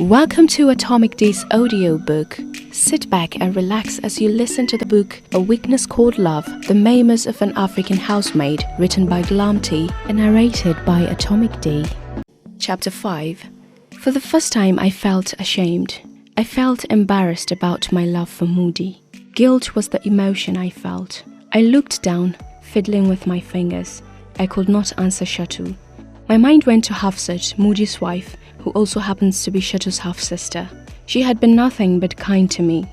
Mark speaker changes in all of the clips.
Speaker 1: Welcome to Atomicdieee's audiobook. Sit back and relax as you listen to the book A Weakness Called Love, The Mamers of an African Housemaid, written by Glamty and narrated by Atomicdieee. Chapter 5. For the first time I felt ashamed. I felt embarrassed about my love for Moody. Guilt was the emotion I felt. I looked down, fiddling with my fingers. I could not answer Shatu. My mind went to Hafsat, Moody's wife, who also happens to be Shatu's half-sister. She had been nothing but kind to me.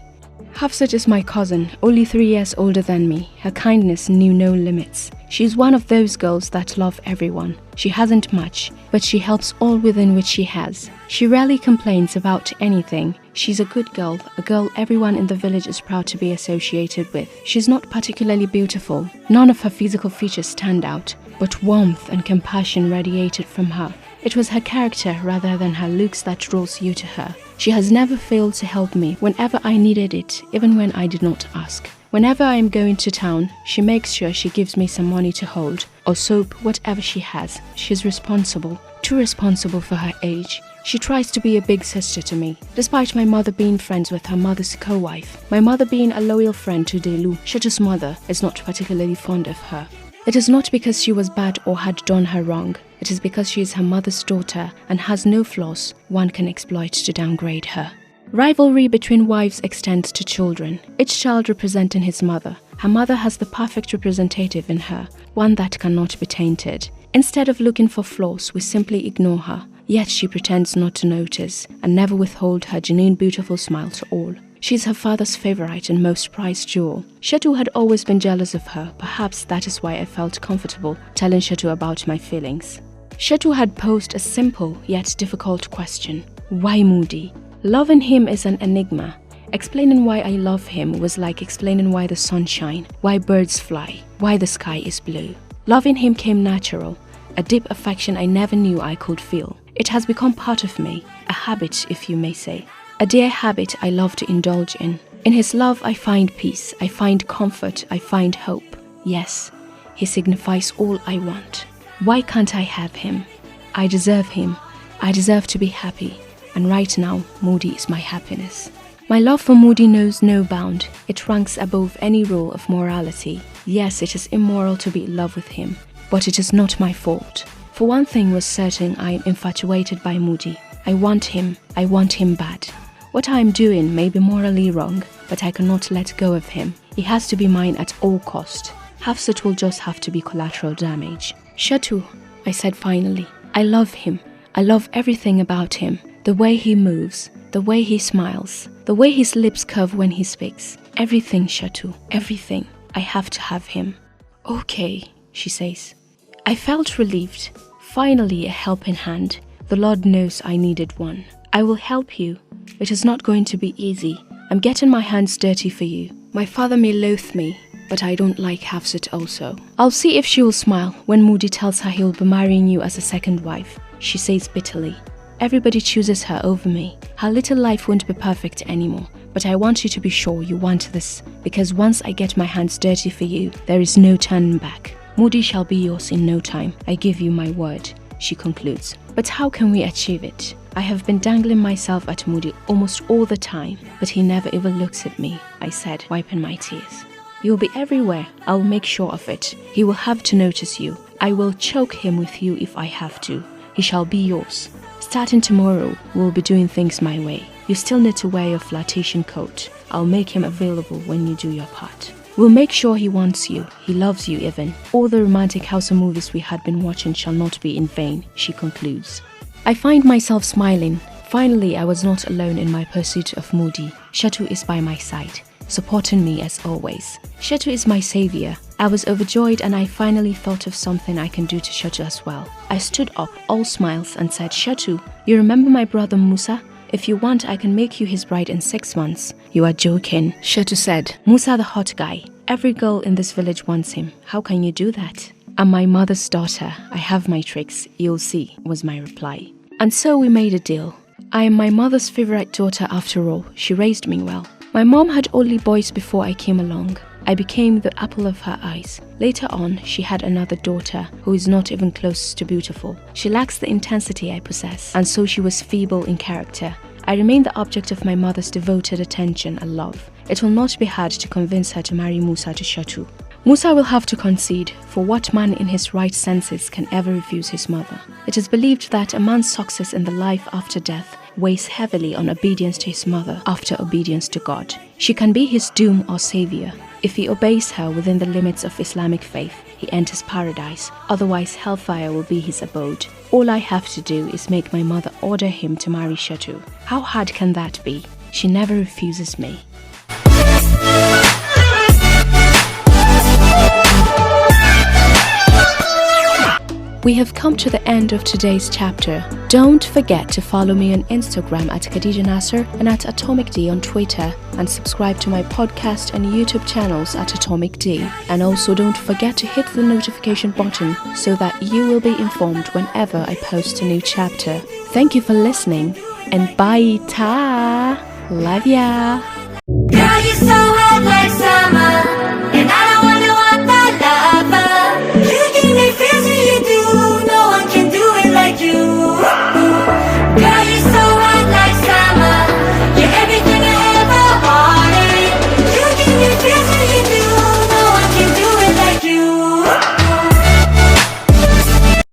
Speaker 1: Hafsat is my cousin, only 3 years older than me. Her kindness knew no limits. She is one of those girls that love everyone. She hasn't much, but she helps all within which she has. She rarely complains about anything. She's a good girl, a girl everyone in the village is proud to be associated with. She's not particularly beautiful. None of her physical features stand out, but warmth and compassion radiated from her. It was her character rather than her looks that draws you to her. She has never failed to help me whenever I needed it, even when I did not ask. Whenever I am going to town, she makes sure she gives me some money to hold, or soap, whatever she has. She's responsible, too responsible for her age. She tries to be a big sister to me, despite my mother being friends with her mother's co-wife. My mother being a loyal friend to Delu, Shatu's mother is not particularly fond of her. It is not because she was bad or had done her wrong. It is because she is her mother's daughter and has no flaws one can exploit to downgrade her. Rivalry between wives extends to children, each child representing his mother. Her mother has the perfect representative in her, one that cannot be tainted. Instead of looking for flaws, we simply ignore her, yet she pretends not to notice and never withhold her genuine beautiful smile to all. She is her father's favorite and most prized jewel. Shatu had always been jealous of her. Perhaps that is why I felt comfortable telling Shatu about my feelings. Shatu had posed a simple yet difficult question. Why Moody? Loving him is an enigma. Explaining why I love him was like explaining why the sun shines, why birds fly, why the sky is blue. Loving him came natural, a deep affection I never knew I could feel. It has become part of me, a habit if you may say. A dear habit I love to indulge in. In his love I find peace, I find comfort, I find hope. Yes, he signifies all I want. Why can't I have him? I deserve him. I deserve to be happy. And right now, Moody is my happiness. My love for Moody knows no bound. It ranks above any rule of morality. Yes, it is immoral to be in love with him, but it is not my fault. For one thing was certain, I am infatuated by Moody. I want him bad. What I am doing may be morally wrong, but I cannot let go of him. He has to be mine at all cost. Hafsat will just have to be collateral damage. Shatu, I said finally, I love him. I love everything about him. The way he moves, the way he smiles, the way his lips curve when he speaks. Everything, Shatu, everything. I have to have him. Okay, she says. I felt relieved. Finally a helping hand. The Lord knows I needed one. I will help you. It is not going to be easy. I'm getting my hands dirty for you. My father may loathe me, but I don't like Hafsat also. I'll see if she will smile when Moody tells her he'll be marrying you as a second wife, she says bitterly. Everybody chooses her over me. Her little life won't be perfect anymore, but I want you to be sure you want this, because once I get my hands dirty for you, there is no turning back. Moody shall be yours in no time, I give you my word, she concludes. But how can we achieve it? I have been dangling myself at Moody almost all the time, but he never even looks at me, I said, wiping my tears. You'll be everywhere, I'll make sure of it. He will have to notice you. I will choke him with you if I have to. He shall be yours. Starting tomorrow, we'll be doing things my way. You still need to wear your flirtation coat. I'll make him available when you do your part. We'll make sure he wants you, he loves you even. All the romantic house movies we had been watching shall not be in vain, she concludes. I find myself smiling. Finally, I was not alone in my pursuit of Moody. Shatu is by my side, supporting me as always. Shatu is my savior. I was overjoyed and I finally thought of something I can do to Shatu as well. I stood up, all smiles, and said, Shatu, you remember my brother Musa? If you want, I can make you his bride in 6 months. You are joking, Shatu said. Musa the hot guy. Every girl in this village wants him. How can you do that? I'm my mother's daughter. I have my tricks. You'll see, was my reply. And so we made a deal. I am my mother's favorite daughter after all. She raised me well. My mom had only boys before I came along. I became the apple of her eyes. Later on, she had another daughter who is not even close to beautiful. She lacks the intensity I possess, and so she was feeble in character. I remain the object of my mother's devoted attention and love. It will not be hard to convince her to marry Musa to Shatu. Musa will have to concede, for what man in his right senses can ever refuse his mother? It is believed that a man's success in the life after death weighs heavily on obedience to his mother after obedience to God. She can be his doom or savior. If he obeys her within the limits of Islamic faith, he enters paradise. Otherwise, hellfire will be his abode. All I have to do is make my mother order him to marry Shatu. How hard can that be? She never refuses me. We have come to the end of today's chapter. Don't forget to follow me on Instagram at Khadija Nasser and at Atomicdieee on Twitter, and subscribe to my podcast and YouTube channels at Atomicdieee. And also don't forget to hit the notification button so that you will be informed whenever I post a new chapter. Thank you for listening, and bye ta! Love ya!
Speaker 2: Girl, you're so hot like summer.